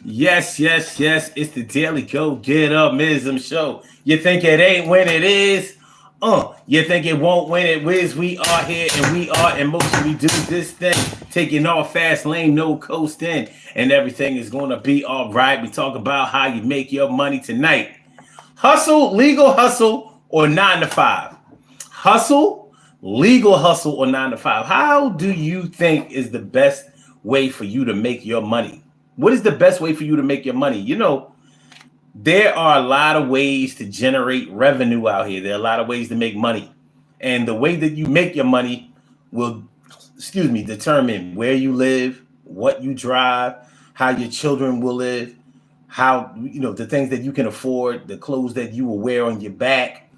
Yes, yes, yes. It's the Daily Go Get Mism show. You think it ain't when it is? You think it won't when it is? We are here and we are in motion. We do this thing, taking off fast lane, no coasting, and everything is gonna be all right. We talk about how you make your money tonight. Hustle, legal hustle, or 9 to 5. Hustle, legal hustle, or 9 to 5. How do you think is the best way for you to make your money? What is the best way for you to make your money? There are a lot of ways to generate revenue out here. There are a lot of ways to make money. And the way that you make your money will, determine where you live, what you drive, how your children will live, how, the things that you can afford, the clothes that you will wear on your back,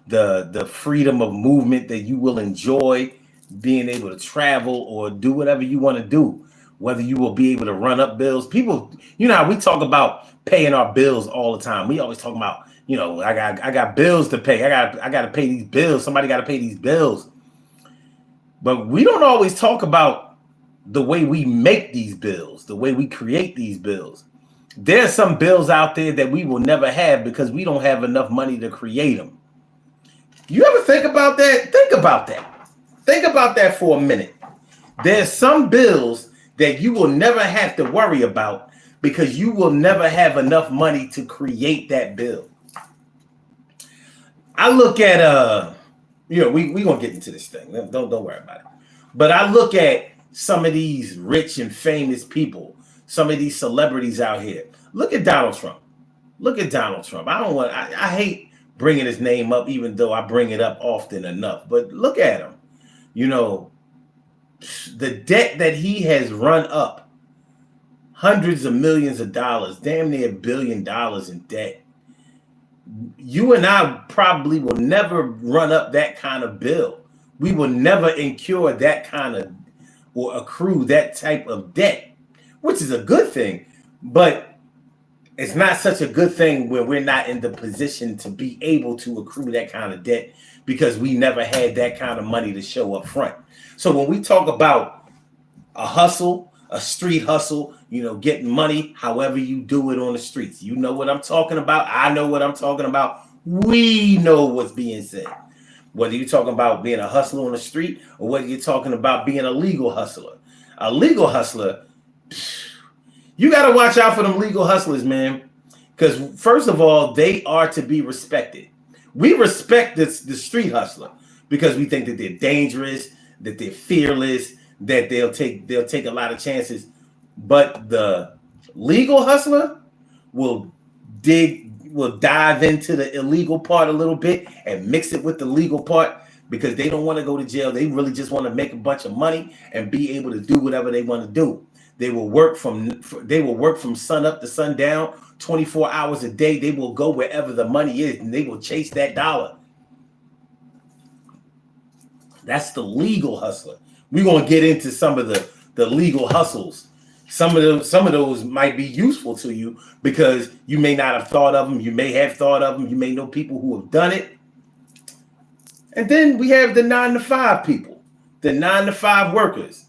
the freedom of movement that you will enjoy, being able to travel or do whatever you want to do, whether you will be able to run up bills. People, how we talk about paying our bills all the time. We always talk about, I got bills to pay. I got to pay these bills. Somebody got to pay these bills. But we don't always talk about the way we make these bills, the way we create these bills. There's some bills out there that we will never have because we don't have enough money to create them. You ever think about that? Think about that. Think about that for a minute. There's some bills that you will never have to worry about because you will never have enough money to create that bill. I look at we gonna get into this thing. Don't worry about it. But I look at some of these rich and famous people, some of these celebrities out here. Look at Donald Trump. Look at Donald Trump. I hate bringing his name up, even though I bring it up often enough. But look at him. The debt that he has run up, hundreds of millions of dollars, damn near $1 billion in debt. You and I probably will never run up that kind of bill. We will never incur that kind of or accrue that type of debt, which is a good thing. But it's not such a good thing when we're not in the position to be able to accrue that kind of debt because we never had that kind of money to show up front. So when we talk about a hustle, a street hustle, getting money, however you do it on the streets, you know what I'm talking about. I know what I'm talking about. We know what's being said. Whether you're talking about being a hustler on the street or whether you're talking about being a legal hustler. A legal hustler, you got to watch out for them legal hustlers, man. Because first of all, they are to be respected. We respect the street hustler because we think that they're dangerous, that they're fearless, that they'll take a lot of chances. But the legal hustler will dive into the illegal part a little bit and mix it with the legal part because they don't want to go to jail. They really just want to make a bunch of money and be able to do whatever they want to do. They will work from sun up to sundown, 24 hours a day. They will go wherever the money is and they will chase that dollar. That's the legal hustler. We're going to get into some of the legal hustles. Some of those might be useful to you because you may not have thought of them. You may have thought of them. You may know people who have done it. And then we have the 9 to 5 people, the 9 to 5 workers.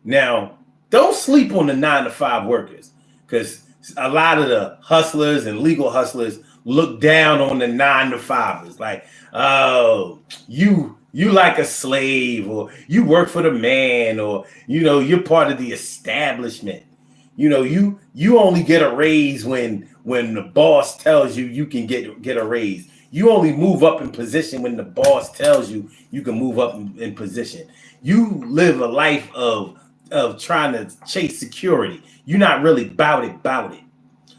Now, don't sleep on the 9 to 5 workers because a lot of the hustlers and legal hustlers look down on the 9 to 5ers. Like, oh, you like a slave, or you work for the man, or you're part of the establishment. You only get a raise when the boss tells you can get a raise. You only move up in position when the boss tells you can move up in position. You live a life of trying to chase security. You're not really about it.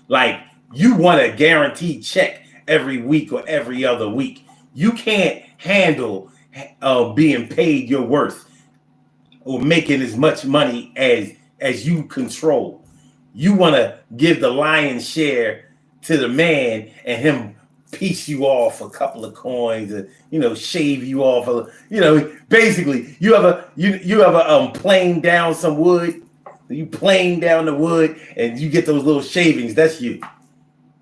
Like, you want a guaranteed check every week or every other week. You can't handle being paid your worth or making as much money as you control. You want to give the lion's share to the man and him piece you off a couple of coins and shave you off basically you ever plane down some wood. You plane down the wood and you get those little shavings. That's you.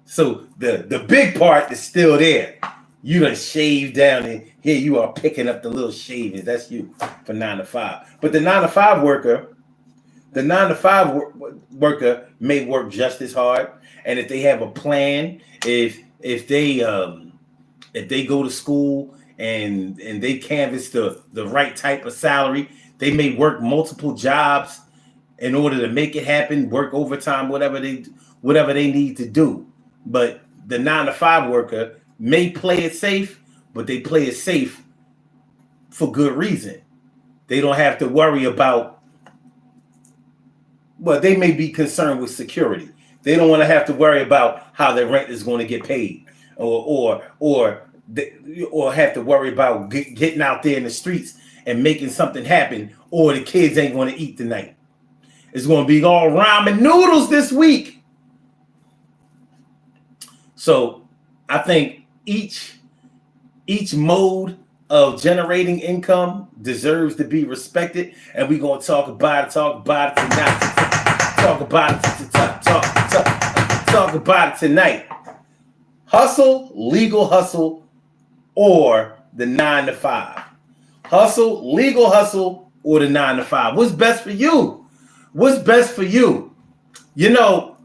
So the big part is still there. You done shaved down and here you are picking up the little shavings. That's you for 9 to 5. But the 9 to 5 worker, The 9 to 5 worker may work just as hard, and if they have a plan, if they go to school and they canvass the right type of salary, they may work multiple jobs in order to make it happen, work overtime, whatever they need to do. But the 9 to 5 worker may play it safe, but they play it safe for good reason. They don't have to worry about, well, they may be concerned with security. They don't want to have to worry about how their rent is going to get paid, or have to worry about getting out there in the streets and making something happen, or the kids ain't going to eat tonight. It's going to be all ramen noodles this week. So I think each mode of generating income deserves to be respected, and we're going to talk about it tonight. Talk about it tonight. Hustle, legal hustle, or the 9 to 5. Hustle, legal hustle, or the 9 to 5. What's best for you? What's best for you? You know,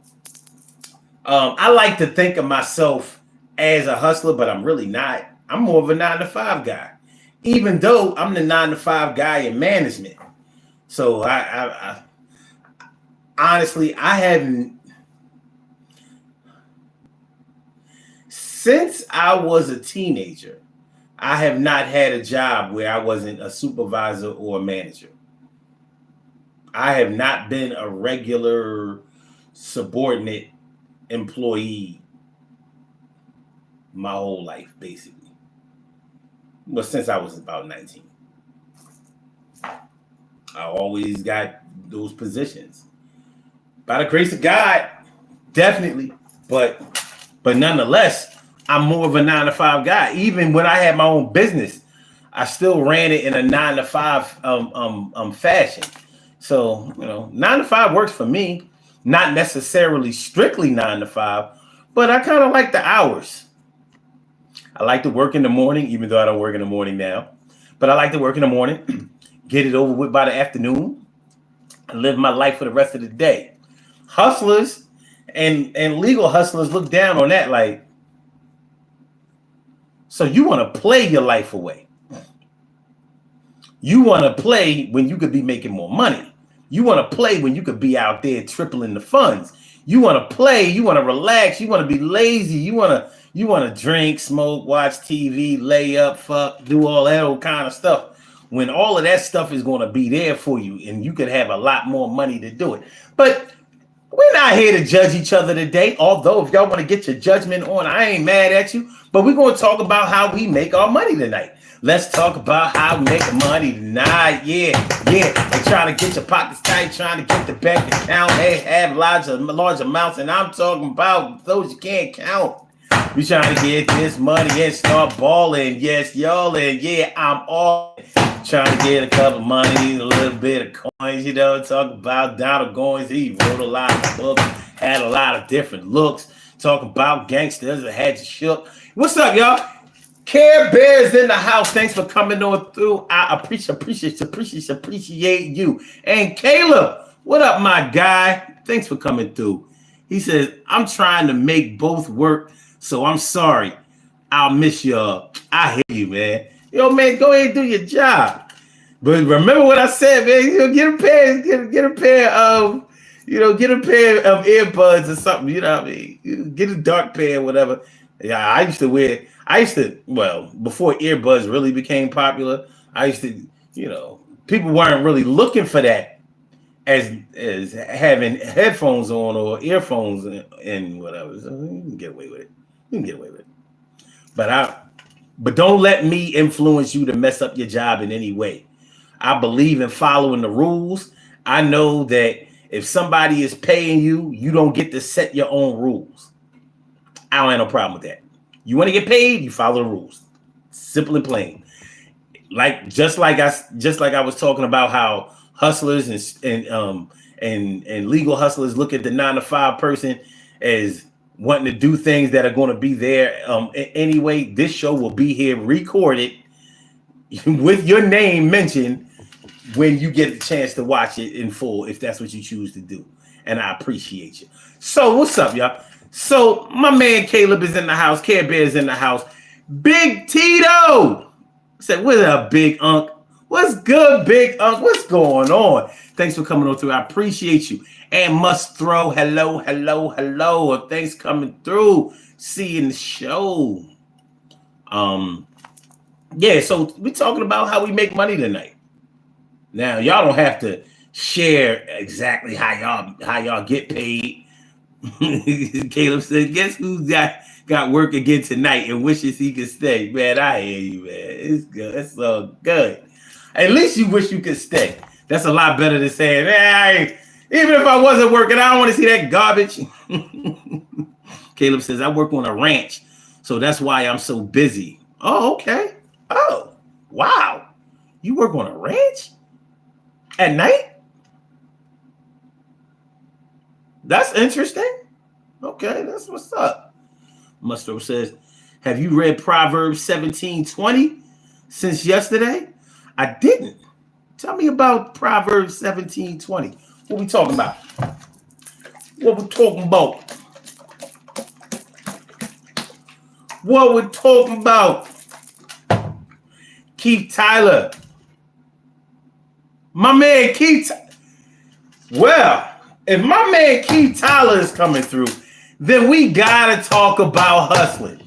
I like to think of myself as a hustler, but I'm really not. I'm more of a 9 to 5 guy, even though I'm the 9 to 5 guy in management. So I honestly, I haven't, since I was a teenager, I have not had a job where I wasn't a supervisor or a manager. I have not been a regular subordinate employee my whole life, basically. Well, since I was about 19. I always got those positions. By the grace of God, definitely. But nonetheless, I'm more of a 9 to 5 guy. Even when I had my own business, I still ran it in a 9 to 5 fashion. So, 9 to 5 works for me. Not necessarily strictly 9 to 5, but I kind of like the hours. I like to work in the morning, even though I don't work in the morning now. But I like to work in the morning, get it over with by the afternoon, and live my life for the rest of the day. Hustlers and legal hustlers look down on that like, so you want to play your life away. You want to play when you could be making more money. You want to play when you could be out there tripling the funds. You want to play, you want to relax, you want to be lazy, you want to drink, smoke, watch TV, lay up, fuck, do all that old kind of stuff. When all of that stuff is going to be there for you and you could have a lot more money to do it. But we're not here to judge each other today. Although if y'all want to get your judgment on, I ain't mad at you. But we're going to talk about how we make our money tonight. Let's talk about how we make money tonight. Yeah. And trying to get your pockets tight, trying to get the bank account, have large amounts. And I'm talking about those you can't count. We trying to get this money and start balling. Yes, y'all. And yeah, I'm all trying to get a couple of money, a little bit of coins, talk about Donald Goins. He wrote a lot of books, had a lot of different looks, talking about gangsters that had you shook. What's up, y'all? Care Bears in the house. Thanks for coming on through. I appreciate you. And Caleb, what up, my guy? Thanks for coming through. He says, I'm trying to make both work, so I'm sorry. I'll miss y'all. I hear you, man. Yo, man, go ahead and do your job. But remember what I said, man. Get a pair of earbuds or something. You know what I mean? Get a dark pair or whatever. Yeah, before earbuds really became popular, I used to, people weren't really looking for that as having headphones on or earphones and whatever. So you can get away with it. But don't let me influence you to mess up your job in any way. I believe in following the rules. I know that if somebody is paying you, you don't get to set your own rules. I don't have no problem with that. You want to get paid, you follow the rules. Simple and plain. Just like I was talking about how hustlers and legal hustlers look at the 9 to 5 person as wanting to do things that are going to be there anyway. This show will be here recorded with your name mentioned when you get the chance to watch it in full, if that's what you choose to do. And I appreciate you. So what's up, y'all? So my man Caleb is in the house. Care Bear is in the house. Big Tito said, "What up, Big Unk? What's good, Big Unk? What's going on? Thanks for coming on through. I appreciate you." And Must Throw, hello. Thanks coming through. Seeing the show. Yeah. So we're talking about how we make money tonight. Now y'all don't have to share exactly how y'all get paid. Caleb said, "Guess who got work again tonight and wishes he could stay." Man, I hear you, man. It's good. It's so good. At least you wish you could stay. That's a lot better than saying, "Hey, even if I wasn't working, I don't want to see that garbage." Caleb says, "I work on a ranch, so that's why I'm so busy." Oh, okay. Oh, wow. You work on a ranch at night? That's interesting. Okay, that's what's up. Mustro says, "Have you read Proverbs 17:20 since yesterday?" I didn't. Tell me about Proverbs 17:20. What we talking about? What we talking about? What we talking about? Keith Tyler. My man Keith. Well, if my man Keith Tyler is coming through, then we gotta talk about hustling.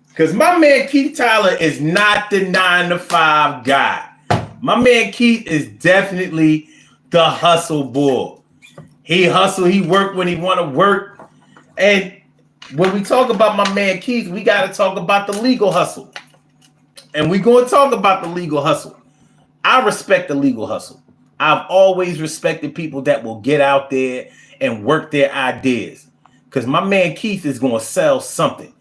Because my man Keith Tyler is not the 9-to-5 guy. My man Keith is definitely the hustle bull. He hustle, he work when he want to work. And when we talk about my man Keith, we got to talk about the legal hustle. And we're going to talk about the legal hustle. I respect the legal hustle. I've always respected people that will get out there and work their ideas. Because my man Keith is going to sell something.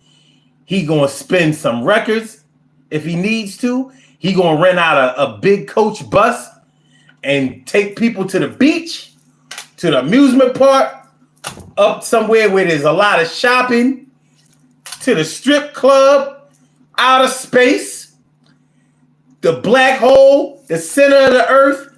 He going to spin some records if he needs to. He going to rent out a big coach bus and take people to the beach, to the amusement park, up somewhere where there's a lot of shopping, to the strip club, outer space, the black hole, the center of the earth,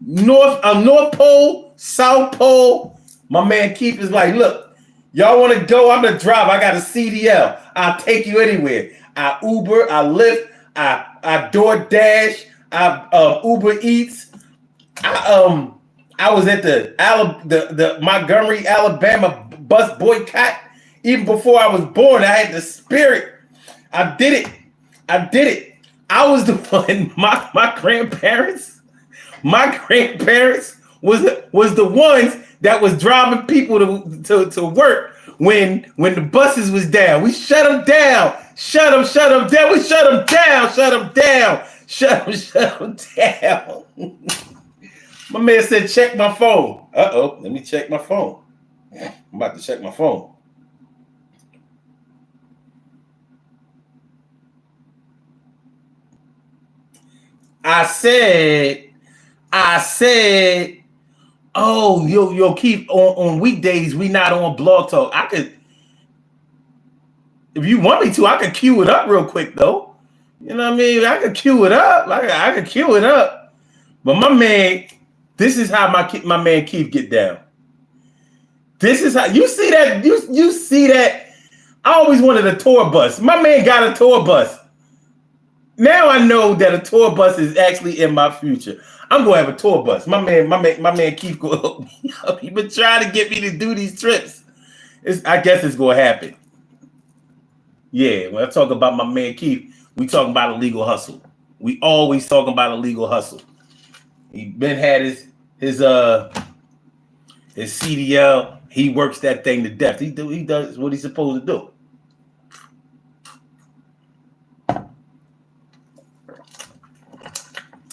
North Pole, South Pole. My man Keith is like, "Look, y'all want to go? I'm the driver. I got a CDL. I'll take you anywhere. I Uber, I Lyft, I DoorDash, I Uber Eats. I was at the Montgomery, Alabama bus boycott. Even before I was born, I had the spirit. I did it. I was the one. My grandparents was the ones that was driving people to work when the buses was down. We shut them down. Shut them down. We shut them down. My man said, "Check my phone." Uh-oh, let me check my phone. I'm about to check my phone. I said, "Oh, yo, Keith, on weekdays, we not on Blog Talk. I could, if you want me to, I could cue it up real quick, though. You know what I mean? I could cue it up. I could cue it up. But my man, this is how my man Keith get down. This is how you see that. You see that. I always wanted a tour bus. My man got a tour bus. Now I know that a tour bus is actually in my future. I'm gonna have a tour bus. My man Keith go hook me up. He been trying to get me to do these trips. I guess it's gonna happen. Yeah, when I talk about my man Keith, we talking about a legal hustle. We always talking about a legal hustle. He been had his CDL. He works that thing to death. He does what he's supposed to do.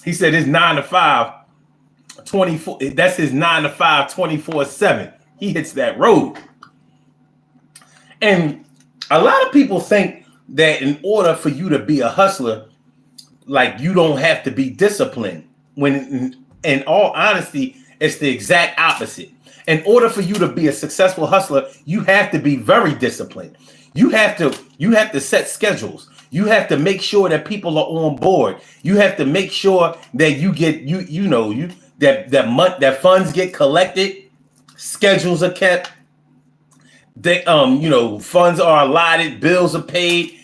He said his 9-to-5, 24. That's his 9-to-5, 24/7. He hits that road. And a lot of people think that in order for you to be a hustler, like you don't have to be disciplined. When in all honesty, it's the exact opposite. In order for you to be a successful hustler, you have to be very disciplined. You have to set schedules. You have to make sure that people are on board. You have to make sure that you get that funds get collected, schedules are kept, they funds are allotted, bills are paid.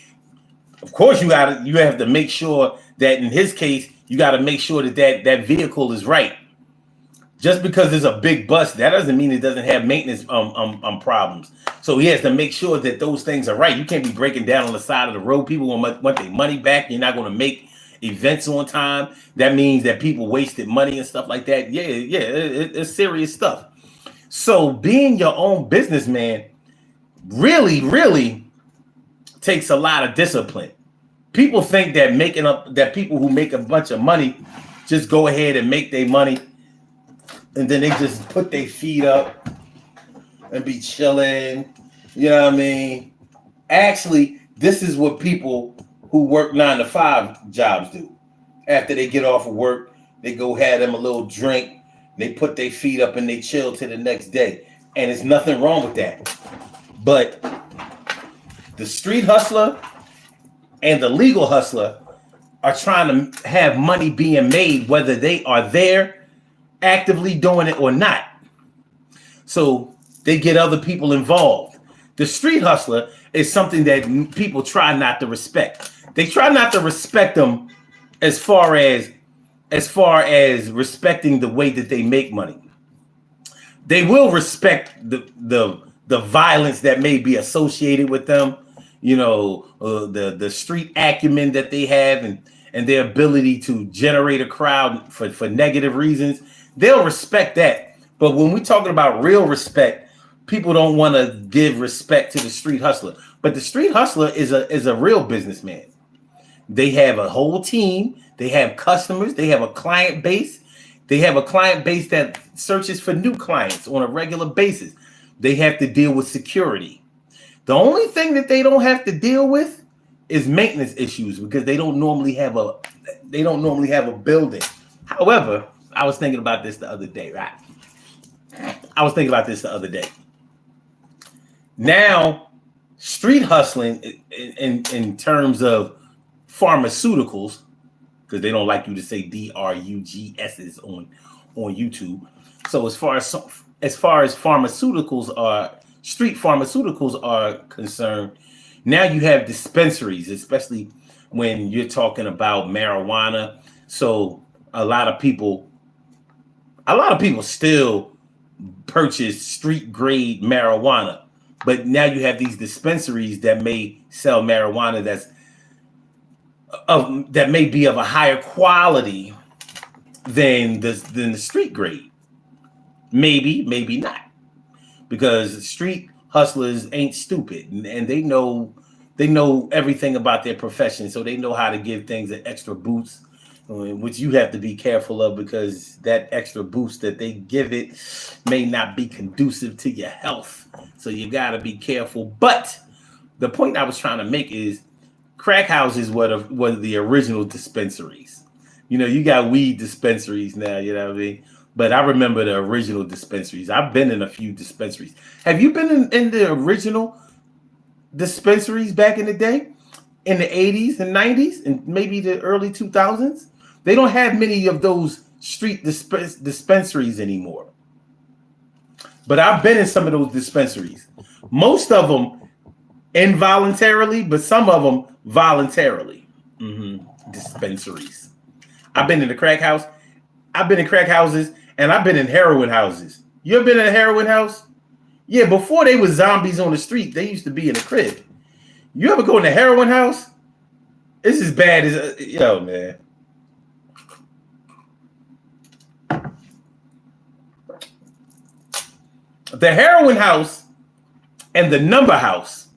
Of course, you have to make sure that in his case, you got to make sure that vehicle is right. Just because there's a big bust, that doesn't mean it doesn't have maintenance problems. So he has to make sure that those things are right. You can't be breaking down on the side of the road. People want their money back. You're not going to make events on time. That means that people wasted money and stuff like that. Yeah, it's serious stuff. So being your own businessman really takes a lot of discipline. People think that people who make a bunch of money just go ahead and make their money, and then they just put their feet up and be chilling. You know what I mean? Actually, this is what people who work 9-to-5 jobs do. After they get off of work, they go have them a little drink. They put their feet up and they chill till the next day. And there's nothing wrong with that. But the street hustler and the legal hustler are trying to have money being made, whether they are there actively doing it or not. So they get other people involved. The street hustler is something that people try not to respect. They try not to respect them as far as respecting the way that they make money. They will respect the violence that may be associated with them, the street acumen that they have and their ability to generate a crowd for negative reasons. They'll respect that. But when we're talking about real respect, people don't want to give respect to the street hustler. But the street hustler is a real businessman. They have a whole team. They have customers. They have a client base. They have a client base that searches for new clients on a regular basis. They have to deal with security. The only thing that they don't have to deal with is maintenance issues, because they don't normally have a building. However, I was thinking about this the other day, right? Now, street hustling in terms of pharmaceuticals, because they don't like you to say DRUGSs on YouTube. So as far as street pharmaceuticals are concerned, now you have dispensaries, especially when you're talking about marijuana. So a lot of people still purchase street grade marijuana, but now you have these dispensaries that may sell marijuana that may be of a higher quality than the street grade. Maybe not, because street hustlers ain't stupid, and they know everything about their profession, so they know how to give things an extra boost, which you have to be careful of, because that extra boost that they give it may not be conducive to your health. So you got to be careful. But the point I was trying to make is crack houses were the original dispensaries. You got weed dispensaries now, you know what I mean? But I remember the original dispensaries. I've been in a few dispensaries. Have you been in the original dispensaries back in the day? In the 80s and 90s and maybe the early 2000s? They don't have many of those street dispensaries anymore. But I've been in some of those dispensaries. Most of them involuntarily, but some of them voluntarily. Dispensaries. I've been in the crack house. I've been in crack houses, and I've been in heroin houses. You ever been in a heroin house? Yeah, before they were zombies on the street, they used to be in a crib. You ever go in a heroin house? It's as bad as man. The heroin house and the number house.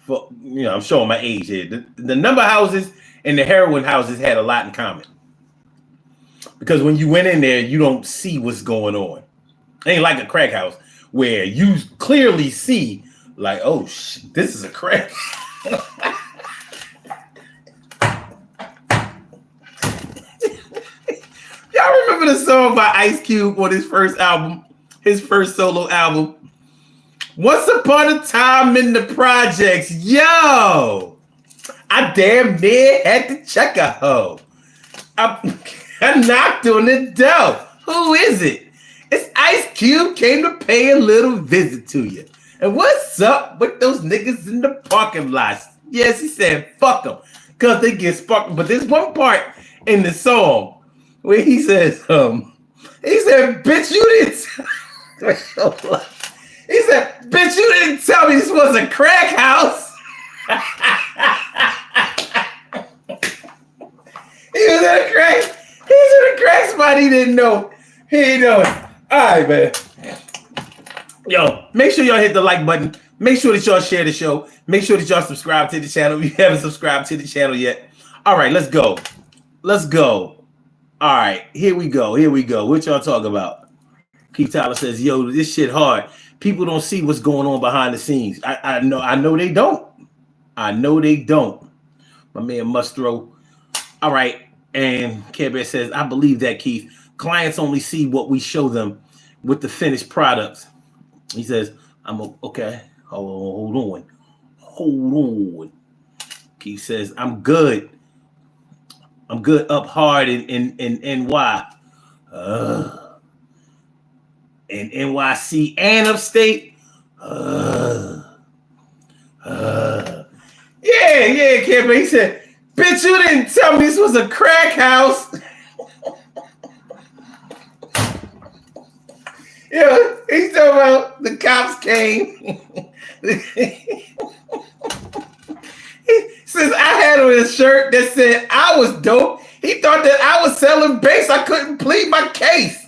I'm showing my age here. The number houses and the heroin houses had a lot in common. Because when you went in there, you don't see what's going on. It ain't like a crack house where you clearly see, like, oh, this is a crack. Y'all remember the song by Ice Cube on his first solo album? Once Upon a Time in the Projects. Yo! I damn near had to check a hoe. I knocked on the door. Who is it? It's Ice Cube came to pay a little visit to you. And what's up with those niggas in the parking lots? Yes, he said, fuck them. Because they get sparked. But there's one part in the song where he says, he said, bitch, you didn't. He said, bitch, you didn't tell me this was a crack house. He was in a crack. He was in a crack spot. He didn't know. He didn't know it. All right, man. Yo, make sure y'all hit the like button. Make sure that y'all share the show. Make sure that y'all subscribe to the channel if you haven't subscribed to the channel yet. All right, let's go. Let's go. All right, here we go. Here we go. What y'all talk about? Keith Tyler says, yo, this shit hard. People don't see what's going on behind the scenes. I know they don't. I know they don't. My man Mustro. All right. And Care Bear says, I believe that, Keith. Clients only see what we show them with the finished products. He says, okay. Hold on. Keith says, I'm good. I'm good up hard in NY. In NYC and upstate. Yeah, Care Bear. He said, bitch, you didn't tell me this was a crack house. Yeah, he's talking about the cops came. He says, I had on a shirt that said I was dope. He thought that I was selling bass. I couldn't plead my case.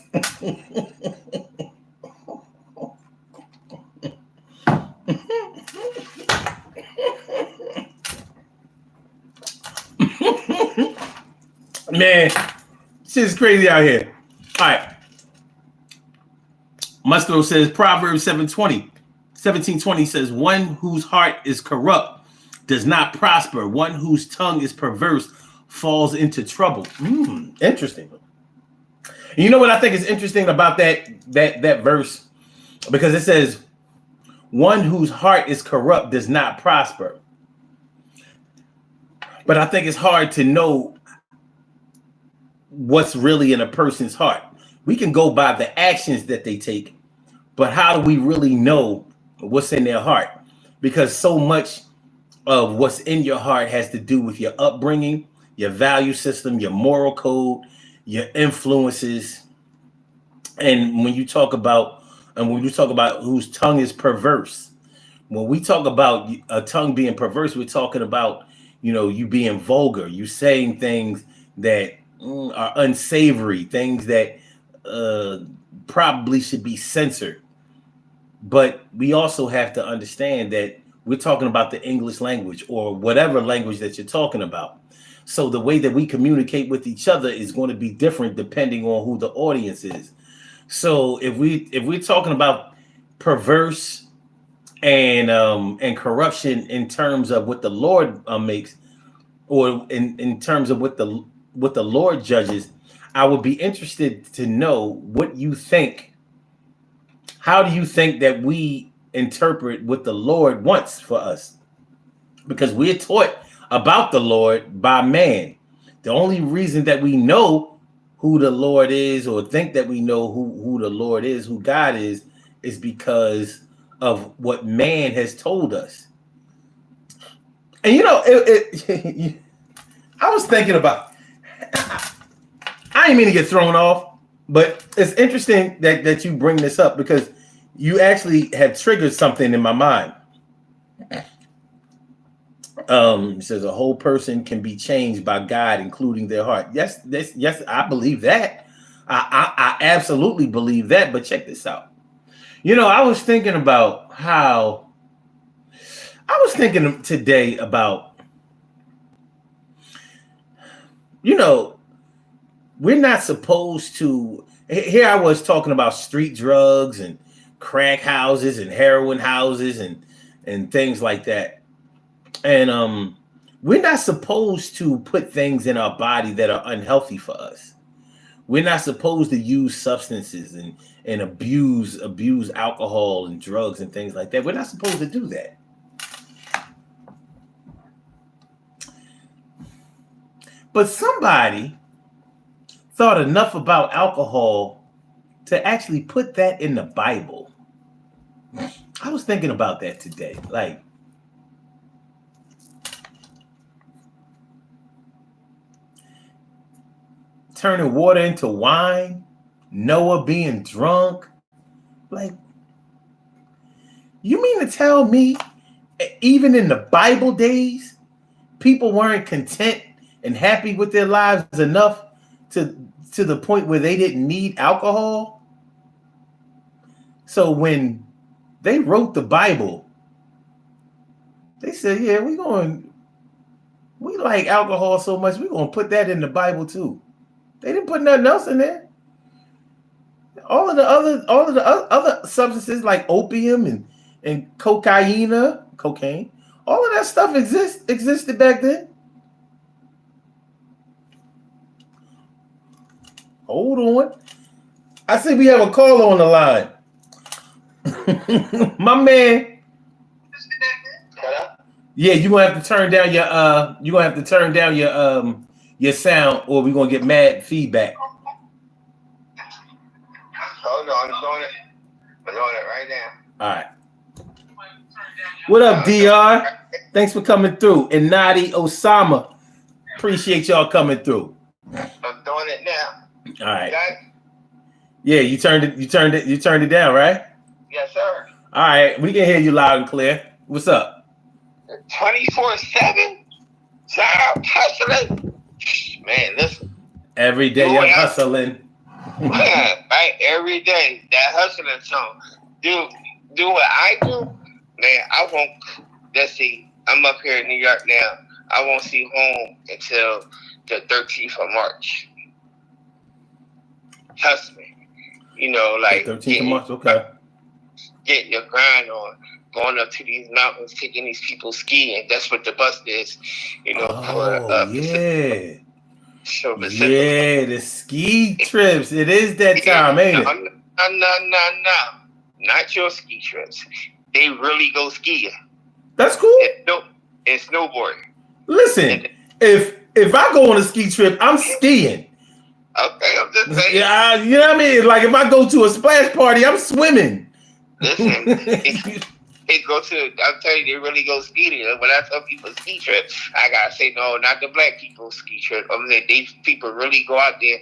Man, shit's crazy out here. All right. Mustro says Proverbs 17:20 says, one whose heart is corrupt does not prosper. One whose tongue is perverse falls into trouble. Interesting. You know what I think is interesting about that verse? Because it says, one whose heart is corrupt does not prosper. But I think it's hard to know what's really in a person's heart. We can go by the actions that they take, but how do we really know what's in their heart? Because so much of what's in your heart has to do with your upbringing, your value system, your moral code, your influences. And when you talk about whose tongue is perverse, when we talk about a tongue being perverse, we're talking about, you being vulgar, you saying things that are unsavory, things that probably should be censored. But we also have to understand that we're talking about the English language or whatever language that you're talking about. So the way that we communicate with each other is going to be different depending on who the audience is. So if we're talking about perverse and corruption in terms of what the Lord makes, or in terms of what the Lord judges, I would be interested to know what you think. How do you think that we interpret what the Lord wants for us? Because we're taught about the Lord by man. The only reason that we know who the Lord is, or think that we know who the Lord is, who God is because of what man has told us. And I was thinking about, I didn't mean to get thrown off, but it's interesting that you bring this up because you actually have triggered something in my mind. It says a whole person can be changed by God, including their heart. Yes, I believe that. I absolutely believe that. But check this out. I was thinking today about, we're not supposed to. Here I was talking about street drugs and crack houses and heroin houses and things like that. And we're not supposed to put things in our body that are unhealthy for us. We're not supposed to use substances and abuse alcohol and drugs and things like that. We're not supposed to do that. But somebody thought enough about alcohol to actually put that in the Bible. I was thinking about that today. Like, turning water into wine, Noah being drunk. Like, you mean to tell me, even in the Bible days, people weren't content and happy with their lives enough to the point where they didn't need alcohol? So when they wrote the Bible, they said, yeah, we like alcohol so much, we're going to put that in the Bible too. They didn't put nothing else in there. All of the other substances like opium and cocaine, all of that stuff existed back then. Hold on. I see we have a caller on the line. My man. Yeah, you're gonna have to turn down your sound, or we're gonna get mad feedback. Hold on, I'm doing it right now. All right. What up, DR? Thanks for coming through. And Nadi Osama. Appreciate y'all coming through. I'm doing it now. All right. Yeah, you turned it down, right? Yes, sir. All right, we can hear you loud and clear. What's up? 24/7. Shout out hustling. Man, listen. Every day I'm hustling. Right, every day that hustling song. Do what I do, man. I won't. Let's see. I'm up here in New York now. I won't see home until the 13th of March. Hustling, like 13th of March. Okay. Getting your grind on, going up to these mountains, taking these people skiing. That's what the bus is, yeah. So yeah, the ski trips. It is that time, ain't it? No. Not your ski trips. They really go skiing. That's cool. It's snowboarding. Listen, if I go on a ski trip, I'm skiing. Okay, I'm just saying. Yeah, you know what I mean? Like if I go to a splash party, I'm swimming. Listen, I'm telling you, they really go skiing. When I tell people ski trip, I gotta say no, not the black people ski trip. I mean, these people really go out there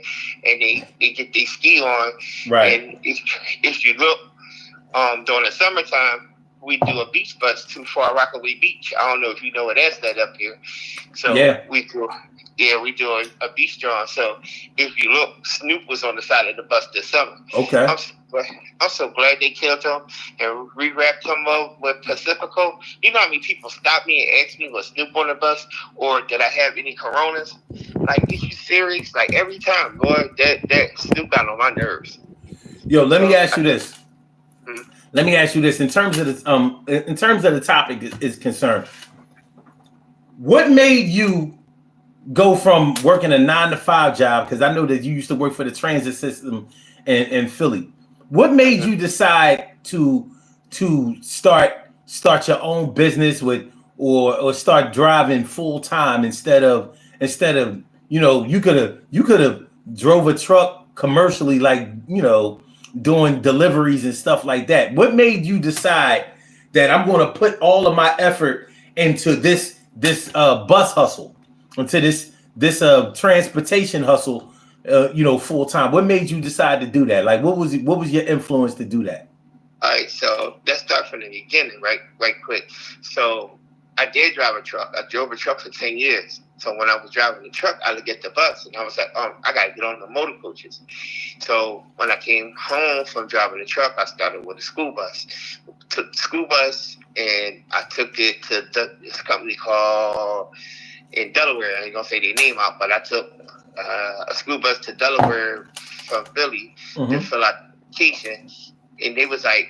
and they get their ski on. Right. And if you look, during the summertime, we do a beach bus to Far Rockaway Beach. I don't know if you know where that's at up here. So yeah. we do a beach draw. So if you look, Snoop was on the side of the bus this summer. Okay. I'm so glad they killed him and rewrapped him up with Pacifico. You know how many people stop me and ask me was Snoop on the bus or did I have any Coronas? Like, is you serious? Like every time, boy, that Snoop got on my nerves. Yo, let me ask you this. Let me ask you this. In terms of the topic is concerned, what made you go from working a 9-to-5 job? Because I know that you used to work for the transit system in Philly. What made you decide to start your own business with or start driving full time instead of you could have drove a truck commercially, like doing deliveries and stuff like that. What made you decide that I'm going to put all of my effort into this bus hustle, into this transportation hustle, full time? What made you decide to do that? Like, what was your influence to do that? All right, so let's start from the beginning, right quick. So I did drive a truck. I drove a truck for 10 years. So when I was driving the truck, I would get the bus, and I was like, I got to get on the motor coaches. So when I came home from driving the truck, I started with a school bus. Took the school bus, and I took it to this company called in Delaware. I ain't going to say their name out, but I took a school bus to Delaware from Philly to fill out the application. And they was like,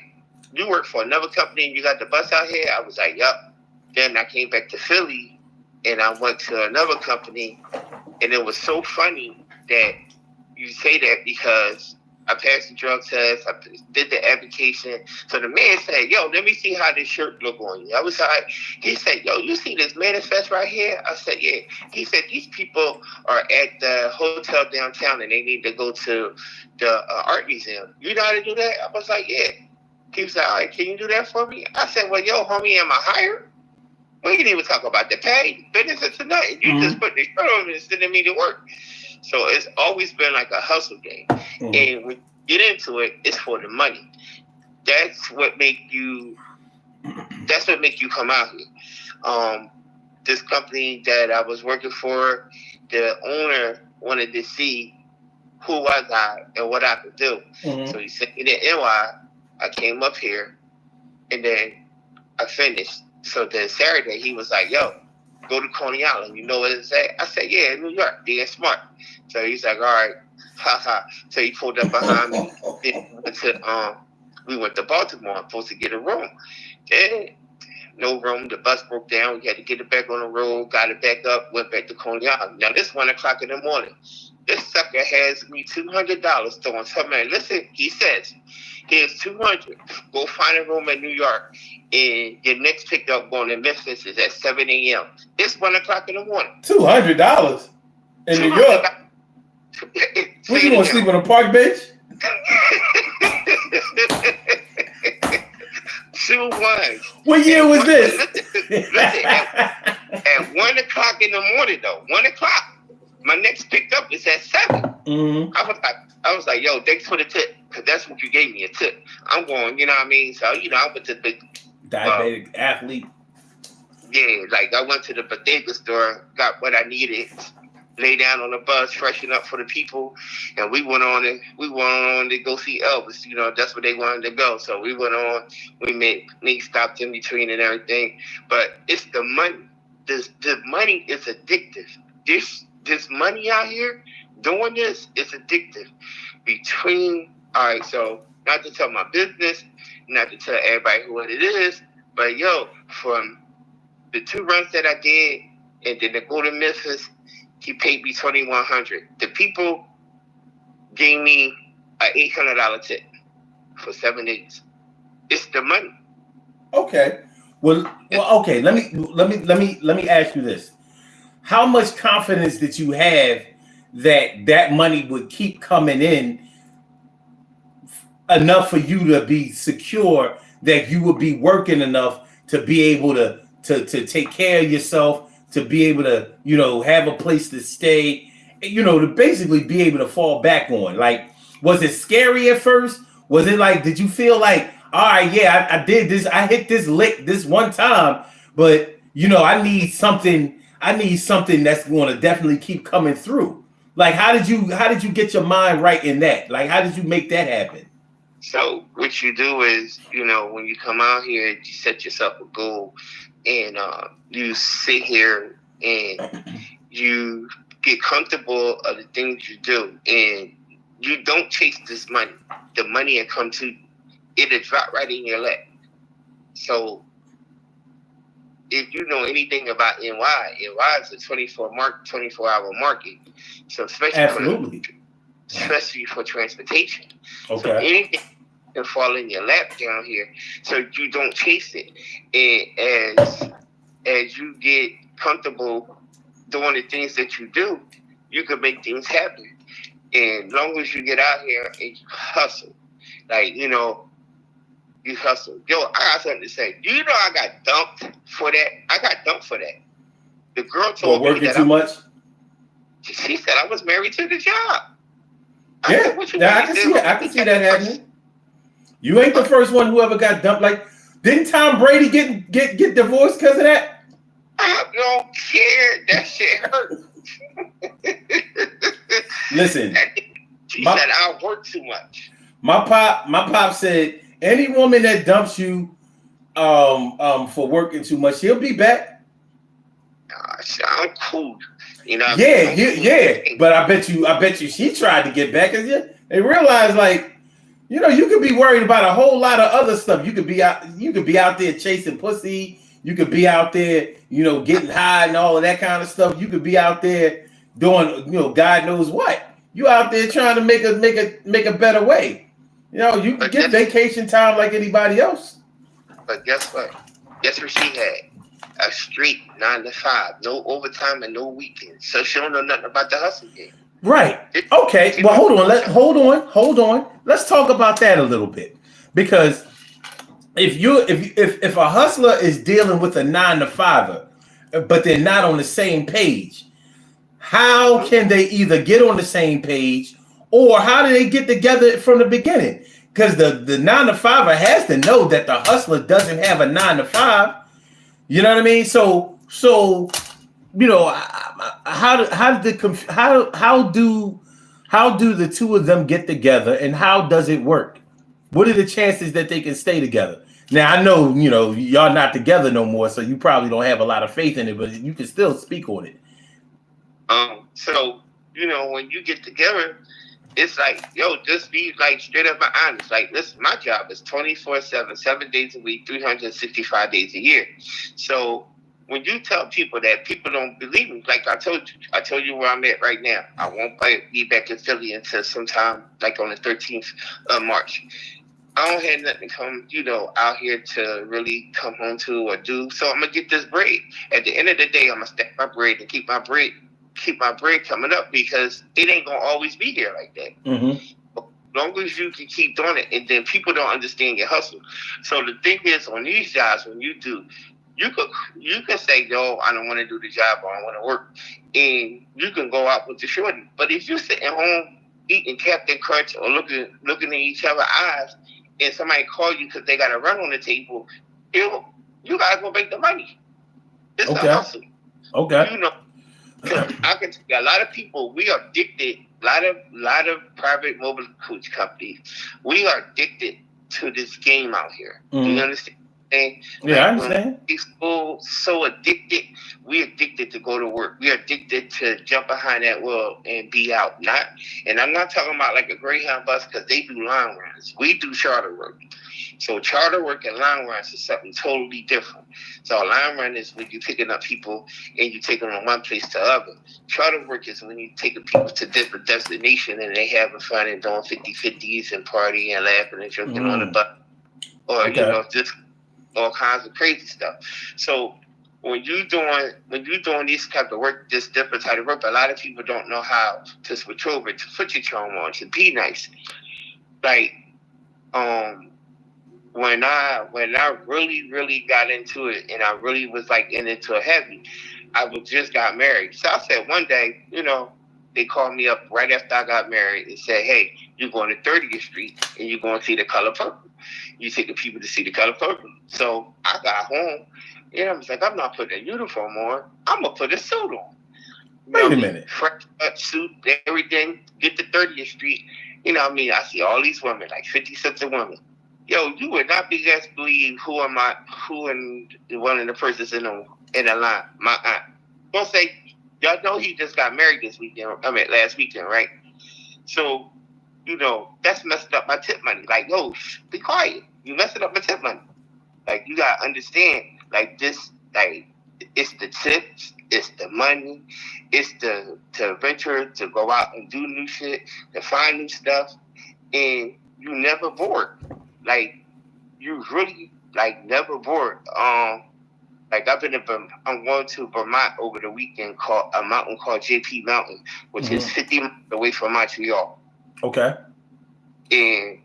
you work for another company and you got the bus out here? I was like, yup. Then I came back to Philly and I went to another company. And it was so funny that you say that because I passed the drug test. I did the application. So the man said, "Yo, let me see how this shirt look on you." I was like, he said, "Yo, you see this manifest right here?" I said, "Yeah." He said, "These people are at the hotel downtown and they need to go to the art museum. You know how to do that?" I was like, "Yeah." He was like, "All right, can you do that for me?" I said, "Well, yo, homie, am I hired? We didn't even talk about the pay, business or nothing. You just put the shirt on me and sending me to work." So it's always been like a hustle game. And when you get into it, it's for the money. That's what make you come out here. This company that I was working for, the owner wanted to see who was I and what I could do. So he sent me to NY. I came up here and then I finished. So then Saturday he was like, "Yo, go to Coney Island. You know what it's at?" I said, "Yeah, in New York, being smart." So he's like, "All right, haha." So he pulled up behind me. Then we went to Baltimore. I'm supposed to get a room. Then no room. The bus broke down. We had to get it back on the road. Got it back up. Went back to Coney Island. Now this 1:00 in the morning. This sucker has me $200 throwing something. Listen, he says, "Here's 200. Go find a room in New York, and your next pickup going to Memphis is at 7 a.m. It's 1:00 in the morning." $200 in New York. What, you want to sleep on a park bench? 2 1. What year was this? Listen, at 1:00 in the morning though. 1:00. My next pickup is at 7. I was like, "Yo, thanks for the tip, because that's what you gave me, a tip." I'm going, you know what I mean? So, I went to the diabetic athlete. Yeah, like I went to the bodega store, got what I needed, lay down on the bus, freshen up for the people, and we went on to go see Elvis. That's where they wanted to go. So we went on. We made stopped in between and everything. But it's the money. The money is addictive. This money out here doing this is addictive. All right, so not to tell my business, not to tell everybody what it is, but yo, from the 2 runs that I did, and then to go to Memphis, he paid me $2,100. The people gave me an $800 tip for 7 days. It's the money. Okay. Well, okay. Let me ask you this: how much confidence did you have that money would keep coming in enough for you to be secure that you would be working enough to be able to take care of yourself, to be able to, have a place to stay, to basically be able to fall back on? Like, was it scary at first? Was it like, did you feel like, all right, yeah, I did this, I hit this lick this one time, but I need something that's going to definitely keep coming through? Like, how did you get your mind right in that? Like, how did you make that happen? So what you do is, when you come out here, you set yourself a goal, and you sit here and you get comfortable of the things you do, and you don't chase this money. The money will come to you. It'll drop right in your lap. So if you know anything about NY is a 24-hour market. So especially for transportation. Okay. So anything can fall in your lap down here. So you don't chase it. And as you get comfortable doing the things that you do, you can make things happen. And as long as you get out here and you hustle, like, you hustle. Yo, I got something to say. Do you know I got dumped for that? I got dumped for that. The girl told me that too much. She said I was married to the job. I can see that happening. You ain't the first one who ever got dumped. Like, didn't Tom Brady get divorced because of that? I don't care. That shit hurt. Listen, she said I work too much. My pop said any woman that dumps you for working too much, she'll be back. I'm cool. Yeah. But I bet you she tried to get back, because they realized, like, you could be worried about a whole lot of other stuff. You could be out there chasing pussy. You could be out there, getting high and all of that kind of stuff. You could be out there doing, God knows what. You out there trying to make a better way. You know, you can But get vacation time like anybody else. but guess what? Guess what she had? A straight 9 to 5, no overtime and no weekends. So she don't know nothing about the hustle game. Right. She, Okay. she Well, don't hold on. know nothing. Hold on. Let's talk about that a little bit because if a hustler is dealing with a 9 to 5, but they're not on the same page, how can they either get on the same page or how do they get together from the beginning? Because the 9 to 5 has to know that the hustler doesn't have a 9 to 5. You know what I mean? So you know how do the two of them get together and how does it work? What are the chances that they can stay together? Now I know y'all not together no more, so you probably don't have a lot of faith in it, but you can still speak on it. So when you get together, it's like, yo, just be like straight up and honest. Like, listen, my job is 24/7, 7 days a week, 365 days a year. So when you tell people that, people don't believe me. Like I told you where I'm at right now. I won't be back in Philly until sometime like on the 13th of March. I don't have nothing to come, out here to really come home to or do. So I'm gonna get this bread. At the end of the day, I'm gonna stack my bread and keep my bread coming up because it ain't gonna always be there like that. Mm-hmm. As long as you can keep doing it, and then people don't understand your hustle. So the thing is, on these jobs, when you do, you can say, "Yo, I don't want to do the job, or I want to work," and you can go out with the shorty. But if you're sitting home eating Captain Crunch or looking in each other's eyes, and somebody call you because they got a run on the table, you gotta go make the money. It's a Okay. hustle. Okay. You know, because I can tell you, a lot of people, we are addicted. A lot of private mobile coach companies, we are addicted to this game out here. Do you Mm-hmm. understand? Yeah, I Like when understand. people so addicted, we addicted to go to work. We are addicted to jump behind that wheel and be out. And I'm not talking about like a Greyhound bus because they do line runs. We do charter work. So charter work and line runs is something totally different. So a line run is when you're picking up people and you take them from one place to other. Charter work is when you taking people to different destinations and they having fun and doing 50/50s and partying and laughing and drinking on the Mm-hmm. bus. Or, Okay. just all kinds of crazy stuff. So when you doing these type of work, this different type of work, a lot of people don't know how to switch over to put your charm on, to be nice. Like, um when I really got into it and I really was like into it heavy, I was just got married. So I said one day, they called me up right after I got married and said, "Hey, you're going to 30th Street and you're going to see the color purple. You taking people to see the color purple." So I got home and I was like, I'm not putting a uniform on. I'm gonna put a suit on. You know Wait what a I mean? minute. Fresh cut suit, everything. Get to 30th Street. You know what I mean? I see all these women, like 50 of women. Yo, you would not be guys believe who and one of the persons in the line. My aunt. Don't say, y'all know he just got married this weekend. I mean last weekend, right? So, that's messing up my tip money. Like, yo, be quiet. You messing up my tip money. Like, you gotta understand, like this, like it's the tips, it's the money, it's the to venture to go out and do new shit, to find new stuff, and you never bored. Like, you really like never bored. Like I'm going to Vermont over the weekend, called a mountain called JP Mountain, which is Mm-hmm. 50 miles away from Montreal, Okay. and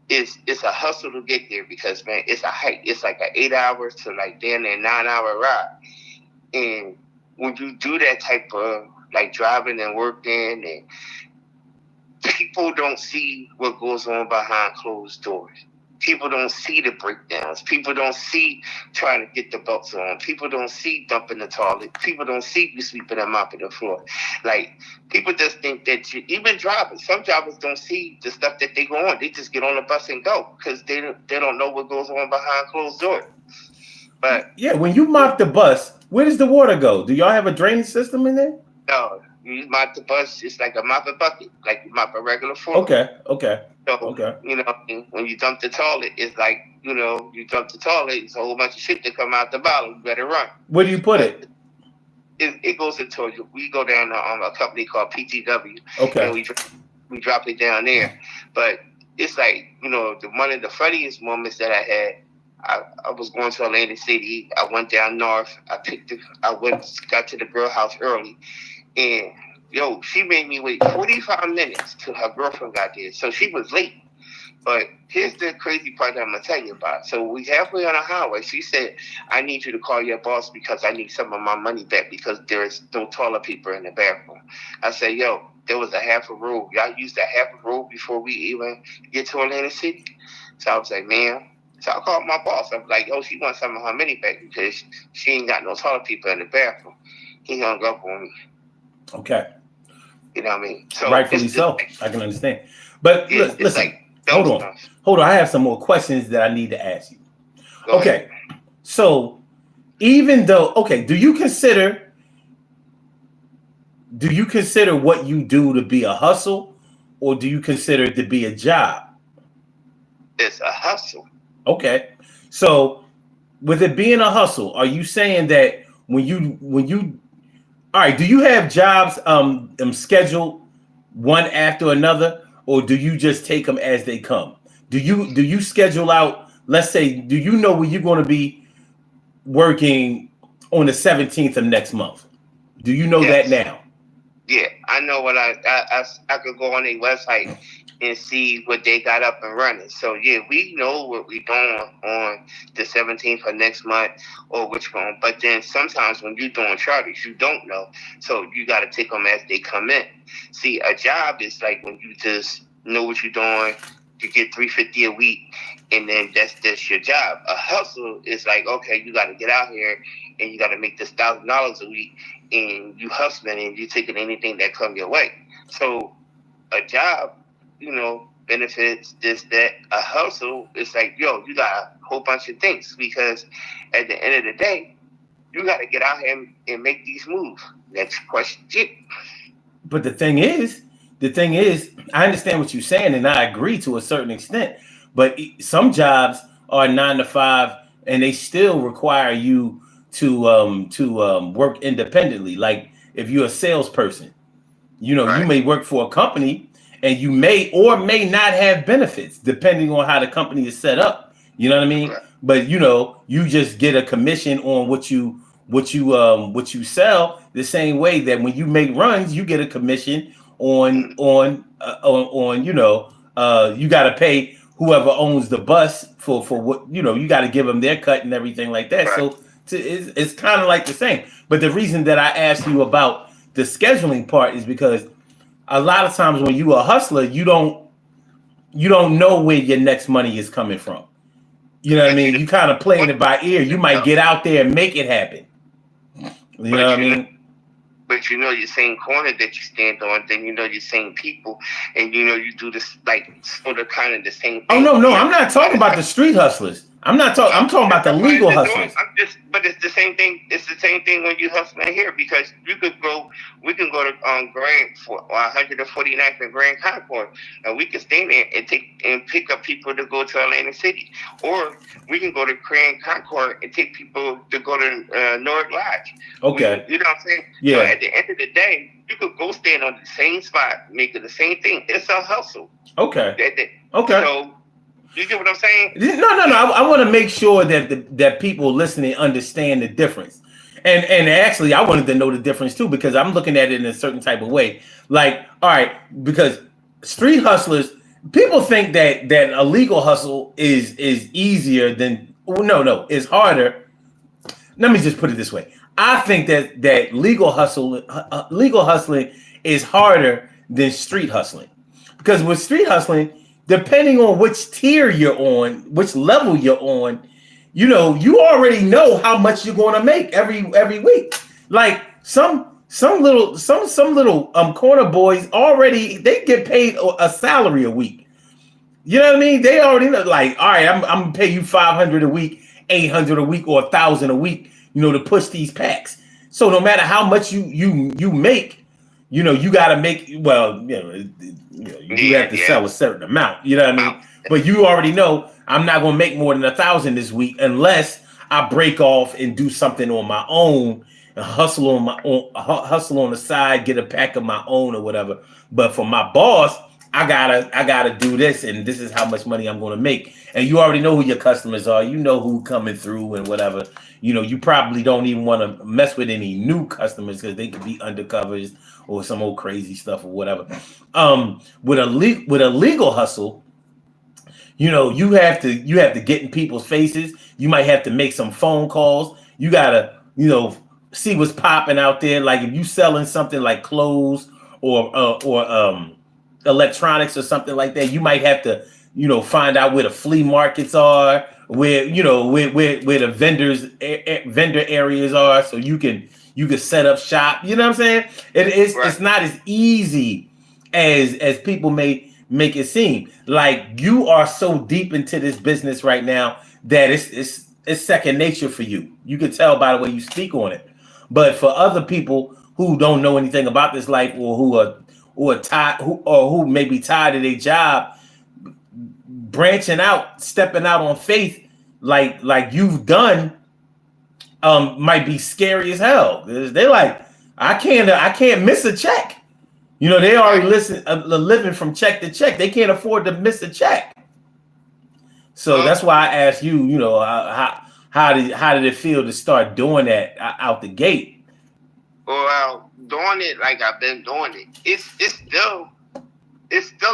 it's a hustle to get there because, man, it's a hike. It's like an 8 hours to like damn near 9 hour ride. And when you do that type of like driving and working, and people don't see what goes on behind closed doors. People don't see the breakdowns. People don't see trying to get the belts on. People don't see dumping the toilet. People don't see you sweeping and mopping the floor. Like, people just think that even drivers, some drivers don't see the stuff that they go on. They just get on the bus and go because they don't know what goes on behind closed doors. But Yeah, when you mop the bus, where does the water go? Do y'all have a drainage system in there? no, you mop the bus, it's like a mopping bucket, like you mop a regular floor. Okay. Okay. So, Okay. when you dump the toilet, it's like, you dump the toilet, it's a whole bunch of shit that come out the bottom. You better run. Where do you put But it? it goes into we go down to a company called PTW, Okay. and we drop it down there. But it's like, one of the funniest moments that I had. I was going to Atlantic City. I went down north. Got to the girl house early, and she made me wait 45 minutes till her girlfriend got there. So she was late. But here's the crazy part that I'm going to tell you about. So we halfway on the highway. She said, I need you to call your boss because I need some of my money back because there's no toilet paper in the bathroom. I said, there was a half a roll. Y'all used a half a roll before we even get to Atlantic City. So I was like, man. So I called my boss. I was like, she wants some of her money back because she ain't got no toilet paper in the bathroom. He hung up on me. Okay. You know what I mean? So rightfully so. I can understand. But listen. Hold on. I have some more questions that I need to ask you. Okay. So even though, do you consider what you do to be a hustle, or do you consider it to be a job? It's a hustle. Okay. So with it being a hustle, are you saying that when you all right, do you have jobs scheduled one after another? Or do you just take them as they come? Do you schedule out, let's say, do you know where you're going to be working on the 17th of next month? Do you know that now? Yeah, I know what I could go on their website and see what they got up and running. So, yeah, we know what we're doing on the 17th of next month or which one. But then sometimes when you're doing charters, you don't know. So you got to take them as they come in. See, a job is like when you just know what you're doing, you get $350 a week, and then that's your job. A hustle is like, okay, you got to get out here and you got to make this $1,000 a week, and you hustling and you taking anything that comes your way. So a job, benefits, this, that. A hustle is like, you got a whole bunch of things because at the end of the day, you got to get out here and make these moves. Next question. But the thing is, I understand what you're saying, and I agree to a certain extent. But some jobs are 9 to 5, and they still require you to work independently. Like if you're a salesperson, right. You may work for a company, and you may or may not have benefits depending on how the company is set up. You know what I mean? Right. But you just get a commission on what you sell. The same way that when you make runs, you get a commission on you got to pay whoever owns the bus for what you got to give them their cut and everything like that. Right. So it's kind of like the same. But the reason that I asked you about the scheduling part is because a lot of times when you a hustler, you don't know where your next money is coming from. You know what I mean? You kind of playing it by ear. You might get out there and make it happen. You know what I mean? But your same corner that you stand on, then your same people, and you do this like sort of kind of the same thing. Oh no, I'm not talking about the street hustlers. I'm talking about the legal hustlers. But it's the same thing. It's the same thing when you hustling here because we can go to Grand for 149th and Grand Concord, and we can stay there and pick up people to go to Atlantic City, or we can go to Grand Concord and take people to go to North Lodge. Okay, you know what I'm saying? Yeah. So at the end of the day, you could go stand on the same spot, making the same thing. It's a hustle. Okay. So. You get what I'm saying? No. I want to make sure that people listening understand the difference. And actually, I wanted to know the difference too because I'm looking at it in a certain type of way. Like, all right, because street hustlers, people think that a legal hustle is easier than no, it's harder. Let me just put it this way: I think that legal hustling is harder than street hustling because with street hustling, depending on which tier you're on, which level you're on, you already know how much you're going to make every week. Like some little corner boys already, they get paid a salary a week. You know what I mean? They already know, like, all right, I'm gonna pay you $500 a week, $800 a week, or $1,000 a week, to push these packs. So no matter how much you make, you got to make, well, you have to sell a certain amount, you know what I mean? But you already know I'm not going to make more than $1,000 this week unless I break off and do something on my own hustle on my own, hustle on the side, get a pack of my own or whatever. But for my boss, I gotta do this, and this is how much money I'm gonna make. And you already know who your customers are. You know who coming through and whatever. You probably don't even want to mess with any new customers because they could be undercovers or some old crazy stuff or whatever. With a legal hustle, you have to get in people's faces. You might have to make some phone calls. You gotta see what's popping out there. Like if you selling something like clothes or electronics or something like that, you might have to find out where the flea markets are, where the vendor areas are, so you can set up shop. You know what I'm saying? It's Right. not as easy as people may make it seem. Like you are so deep into this business right now that it's second nature for you. You can tell by the way you speak on it. But for other people who don't know anything about this life, or who are tired, who may be tired of their job, branching out, stepping out on faith, like you've done, might be scary as hell. They're like, I can't miss a check. They already living from check to check. They can't afford to miss a check. So Well, that's why I asked you, how did it feel to start doing that out the gate? well, doing it like I've been doing it. It's still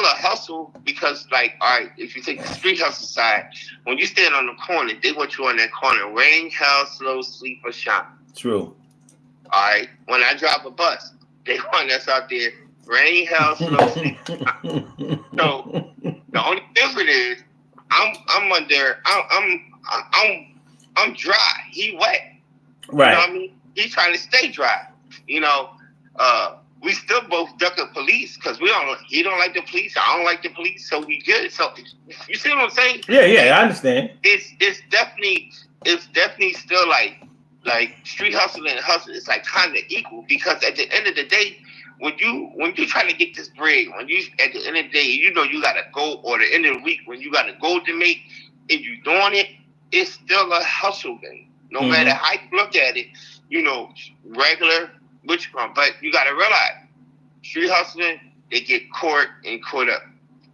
a hustle because, like, all right, if you take the street hustle side, when you stand on the corner, they want you on that corner, rain, hell, slow, sleep, or shine. True. All right. When I drive a bus, they want us out there, rain, hell, slow, sleep. So the only difference is I'm under I'm dry. He wet. You know Right. what I mean? He's trying to stay dry. You know, we still both duck the police because we don't. He don't like the police. I don't like the police, so we good. So you see what I'm saying? Yeah, yeah, Like I understand. it's definitely still like street hustle and hustle. It's like kind of equal because at the end of the day, when you trying to get this bread, when you at the end of the day, you got to go, or the end of the week when you got to go to make, and you doing it, it's still a hustle game. No matter Hmm. how you look at it, regular, which one. But you got to realize, street hustling, they get caught and caught up.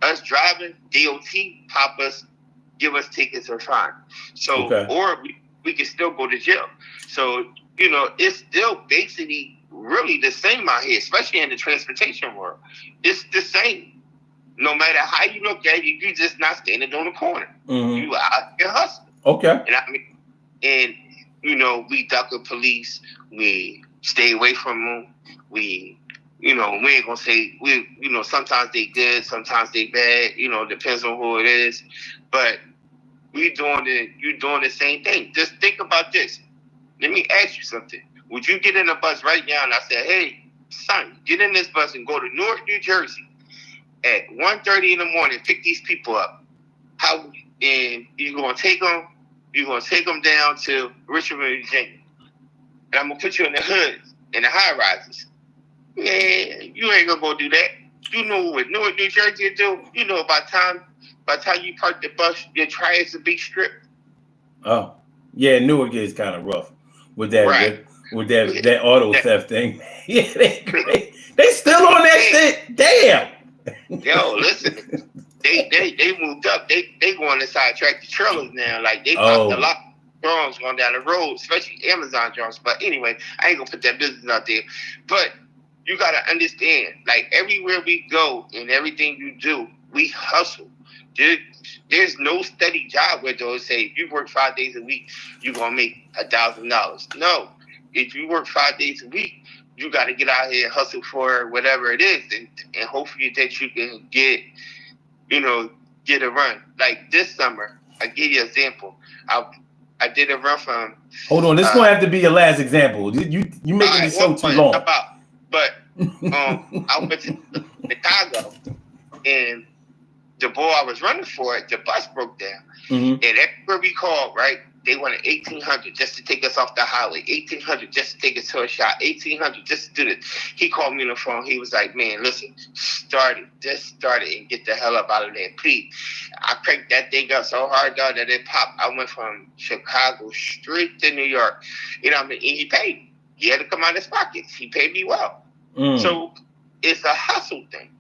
Us driving, DOT pop us, give us tickets or fine. So, Okay. or we can still go to jail. So, it's still basically really the same out here, especially in the transportation world. It's the same. No matter how you look at it, you just not standing on the corner. Hmm. You out here hustling. Okay. And I mean, and we duck the police. We stay away from them. We ain't gonna say we. Sometimes they good, sometimes they bad. Depends on who it is. But you doing the same thing. Just think about this. Let me ask you something. Would you get in a bus right now and I said, hey, son, get in this bus and go to Newark, New Jersey at 1:30 in the morning, pick these people up. How and you're gonna take them? You're gonna take them down to Richmond, Virginia, and I'm gonna put you in the hoods in the high rises. Man, you ain't gonna go do that. You know what Newark, New Jersey do? By the time you park the bus, your tires will be stripped. Oh, yeah. Newark is kind of rough with that Right. with that auto That, theft thing. Yeah, they still on that hey, shit. Damn. yo, listen. They moved up. They going inside tractor trailers now. Like they popped a Oh. lot of drones going down the road, especially Amazon drones. But anyway, I ain't gonna put that business out there. But you gotta understand, like everywhere we go and everything you do, we hustle. There, there's no steady job where they'll say if you work 5 days a week, you're gonna make $1,000. No, if you work 5 days a week, you got to get out here and hustle for whatever it is, and hopefully that you can you know, get a run. Like this summer, I give you an example. I did a run from Hold on. This is gonna have to be your last example. You all making right, this show one too point long. about, but I went to Chicago and the boy I was running for, the bus broke down. Hmm. And everywhere we called, right, they wanted 1,800 just to take us off the highway, 1,800 just to take us to a shot, 1,800 just to do this. He called me on the phone. He was like, man, listen, just start it and get the hell up out of there, please. I cranked that thing up so hard, dog, that it popped. I went from Chicago straight to New York. You know what I mean? And he paid me. He had to come out of his pockets. He paid me well. So it's a hustle thing.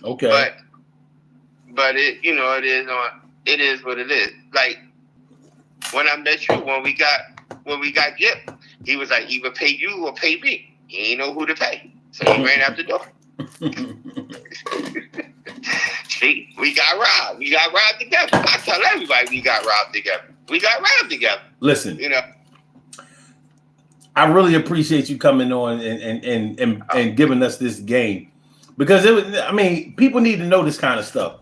Okay. But it, you know, it is what it is. Like when I met you, when we got Jip, he was like, either pay you or pay me. He ain't know who to pay. So he ran out the door. See, we got robbed. We got robbed together. I tell everybody we got robbed together. We got robbed together. Listen, you know, I really appreciate you coming on and giving us this game, because people need to know this kind of stuff.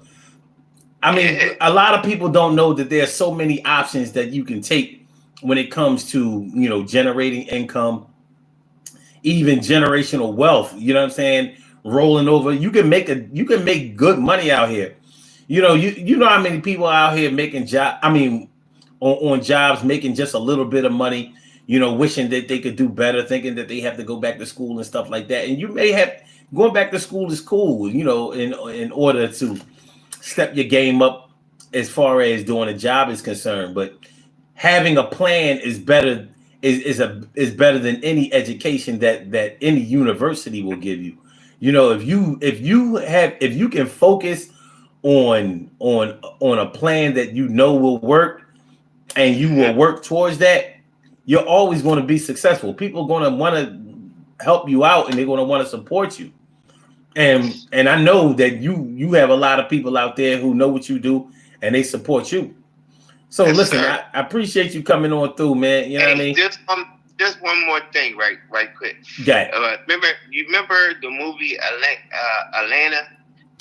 I mean, a lot of people don't know that there's so many options that you can take when it comes to, you know, generating income, even generational wealth. You know what I'm saying? Rolling over, you can make good money out here. You know how many people out here making on jobs, making just a little bit of money, you know, wishing that they could do better, thinking that they have to go back to school and stuff like that. And you may have going back to school is cool, you know, in order to step your game up as far as doing a job is concerned. But having a plan is better is better than any education that any university will give you. You know, if you can focus on a plan that you know will work, and you will work towards that, you're always going to be successful. People are going to want to help you out, and they're going to want to support you. And I know that you have a lot of people out there who know what you do, and they support you. So yes, listen, I appreciate you coming on through, man. You know what I mean? Just one more thing, right quick. Yeah. Remember the movie Atlanta?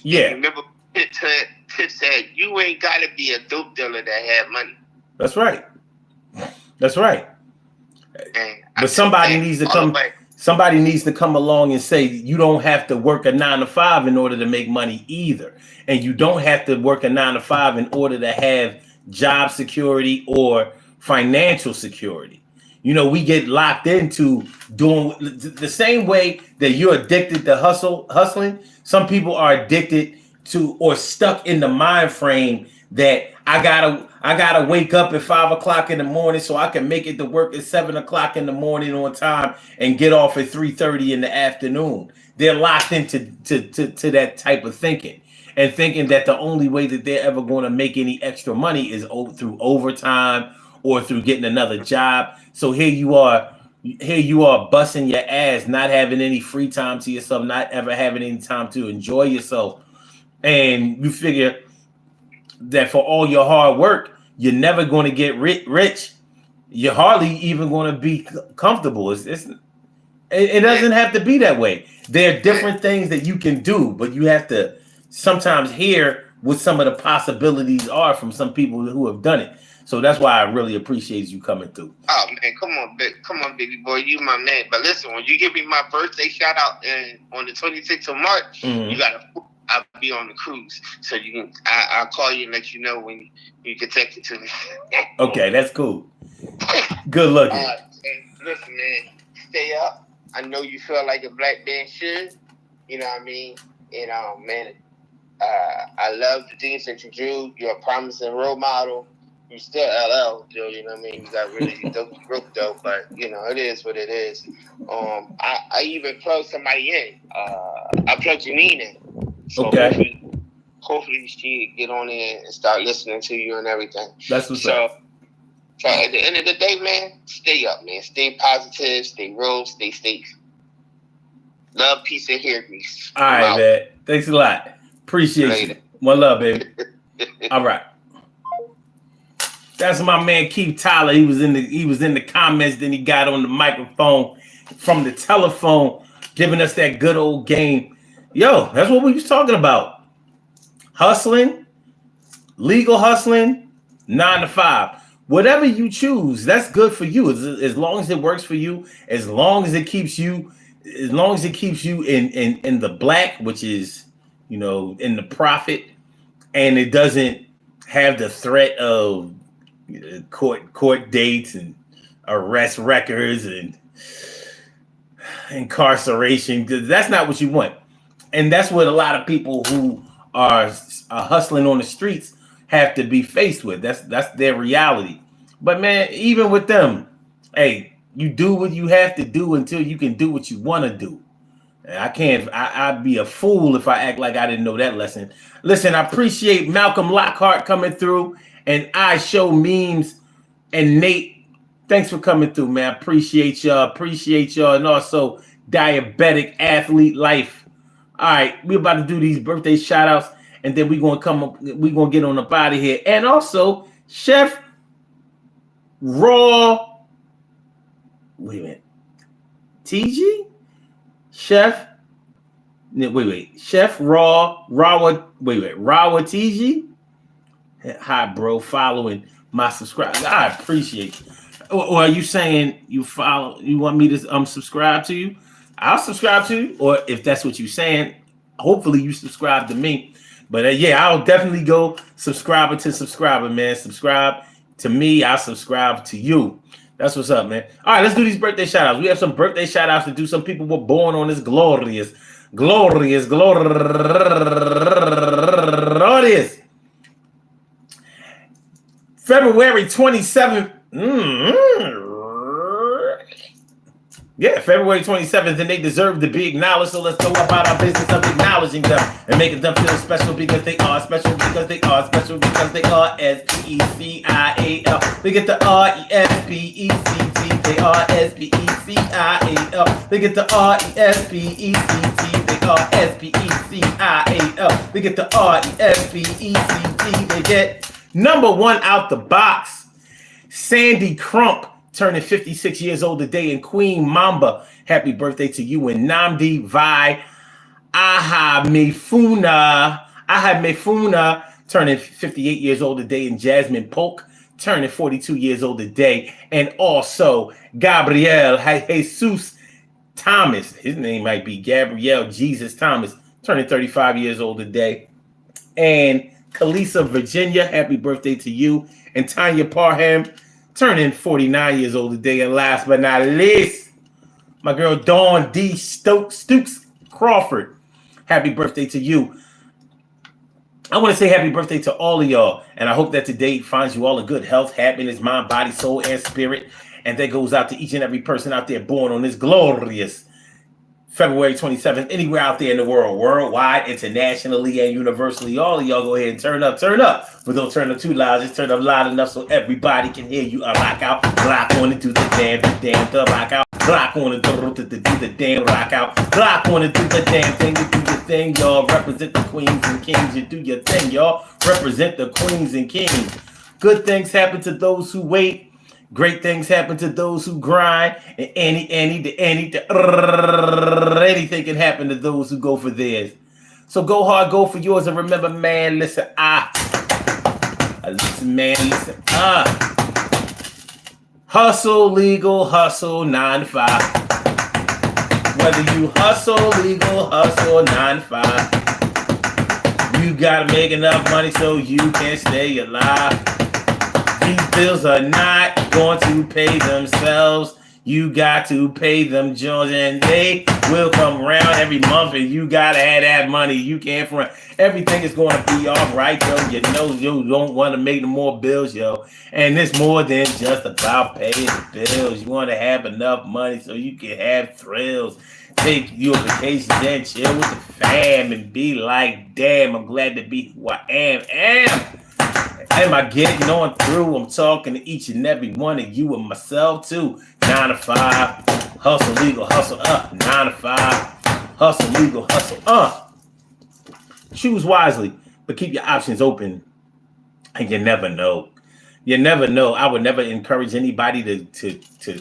Yeah. You remember Pitt said, "You ain't got to be a dope dealer to have money." That's right. But somebody needs to come. Somebody needs to come along and say, you don't have to work a 9 to 5 in order to make money either, and you don't have to work a 9 to 5 in order to have job security or financial security. You know, we get locked into doing the same way that you're addicted to hustling. Some people are addicted to or stuck in the mind frame that I gotta wake up at 5 o'clock in the morning so I can make it to work at 7 o'clock in the morning on time and get off at 3:30 in the afternoon. They're locked into to that type of thinking, and thinking that the only way that they're ever going to make any extra money is through overtime or through getting another job. So here you are busting your ass, not having any free time to yourself, not ever having any time to enjoy yourself. And you figure that for all your hard work, you're never going to get rich. You're hardly even going to be comfortable. It doesn't have to be that way. There are different things that you can do, but you have to sometimes hear what some of the possibilities are from some people who have done it. So that's why I really appreciate you coming through. Oh man, come on, baby boy, you my man. But listen, when you give me my birthday shout out on the 26th of March, I'll be on the cruise, so you can. I'll call you and let you know when you can text it to me. Okay, that's cool. Good looking. Listen, man, stay up. I know you feel like a black man should. You know what I mean? And man, I love the things that you do. You're a promising role model. You still LL, Joe, you know what I mean? You got really dope group though, but you know, it is what it is. I even plugged somebody in. I plugged Janine in. So okay. Hopefully she get on in and start listening to you and everything. That's what's up. So at the end of the day, man, stay up, man. Stay positive, stay real, stay safe. Love, peace, and hair grease. All right, man. Thanks a lot. Appreciate you. One love, baby. All right. That's my man Keith Tyler. He was in the comments. Then he got on the microphone from the telephone, giving us that good old game. Yo, that's what we was talking about. Hustling, legal hustling, 9 to 5. Whatever you choose, that's good for you. As long as it works for you, as long as it keeps you in the black, which is, you know, in the profit, and it doesn't have the threat of court dates and arrest records and incarceration, because that's not what you want. And that's what a lot of people who are hustling on the streets have to be faced with. That's their reality. But man, even with them, hey, You do what you have to do until you can do what you want to do. And I can't. I'd be a fool if I act like I didn't know that lesson. Listen, I appreciate Malcolm Lockhart coming through, and I show memes, and Nate. Thanks for coming through, man. I appreciate y'all. Appreciate y'all, and also diabetic athlete life. All right, we about to do these birthday shout outs, and then we gonna come up. We gonna get on up out of here, and also Chef Raw. Wait a minute, TG. Chef, Chef Rawa TG. Hi, bro. Following my subscribe. I appreciate you. Or are you saying you follow? You want me to subscribe to you? I'll subscribe to you. Or if that's what you're saying, hopefully you subscribe to me. But yeah, I'll definitely go subscriber to subscriber, man. Subscribe to me. I'll subscribe to you. That's what's up, man. All right, let's do these birthday shout outs. We have some birthday shout outs to do. Some people were born on this glorious February 27th. Yeah, February 27th, and they deserve to be acknowledged. So let's go about our business of acknowledging them and making them feel special because they are special because they are special because they are SPECIAL. They get the RESPECT. They are SPECIAL. They get the RESPECT. They are SPECIAL. They get the RESPECT. They get number one out the box, Sandy Crump, turning 56 years old today, and Queen Mamba, happy birthday to you. And Namdi Vai Aha Mefuna, turning 58 years old today, and Jasmine Polk, turning 42 years old today. And also Gabriel Jesus Thomas, his name might be Gabriel Jesus Thomas, turning 35 years old today. And Kalisa Virginia, happy birthday to you. And Tanya Parham, turning 49 years old today. And last but not least, my girl Dawn D. Stokes Crawford, happy birthday to you. I want to say happy birthday to all of y'all, and I hope that today finds you all in good health, happiness, mind, body, soul, and spirit. And that goes out to each and every person out there born on this glorious February 27th, anywhere out there in the world, worldwide, internationally, and universally. All of y'all go ahead and turn up. But don't turn up too loud. Just turn up loud enough so everybody can hear you. Rock out, rock on and do the damn, the rock out. Rock on and do the damn rock out. Rock on and do the damn thing. You do your thing, y'all. Represent the queens and kings. You do your thing, y'all. Represent the queens and kings. Good things happen to those who wait. Great things happen to those who grind, and anything can happen to those who go for theirs. So go hard, go for yours, and remember, man, listen, hustle legal, hustle 9 to 5. Whether you hustle legal, hustle 9 to 5, you gotta make enough money so you can stay alive. These bills are not going to pay themselves. You got to pay them, Jones, and they will come around every month, and you gotta have that money. You can't front. Everything is going to be all right, yo. You know you don't want to make no more bills, yo. And it's more than just about paying the bills. You want to have enough money so you can have thrills. Take your vacations and chill with the fam and be like, damn, I'm glad to be who I am. Am I getting on through? I'm talking to each and every one of you and myself too. 9 to 5, hustle legal, hustle up. 9 to 5, hustle legal, hustle up. Choose wisely, but keep your options open. And you never know. You never know. I would never encourage anybody to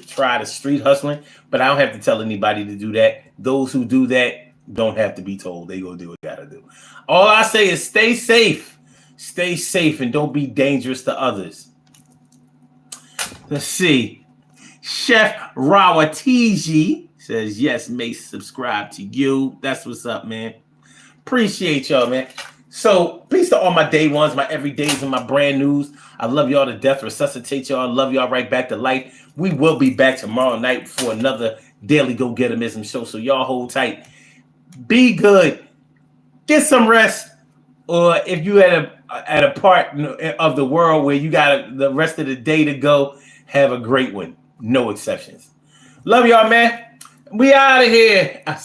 try the street hustling, but I don't have to tell anybody to do that. Those who do that don't have to be told. They go do what they gotta do. All I say is stay safe. Stay safe and don't be dangerous to others. Let's see. Chef Rawatiji says, yes, may subscribe to you. That's what's up, man. Appreciate y'all, man. So peace to all my day ones, my everydays, and my brand news. I love y'all to death. Resuscitate y'all. I love y'all right back to life. We will be back tomorrow night for another Daily Go-Getterism show. So y'all hold tight. Be good. Get some rest. Or if you at a part of the world where you got the rest of the day to go, have a great one. No exceptions. Love y'all, man. We out of here.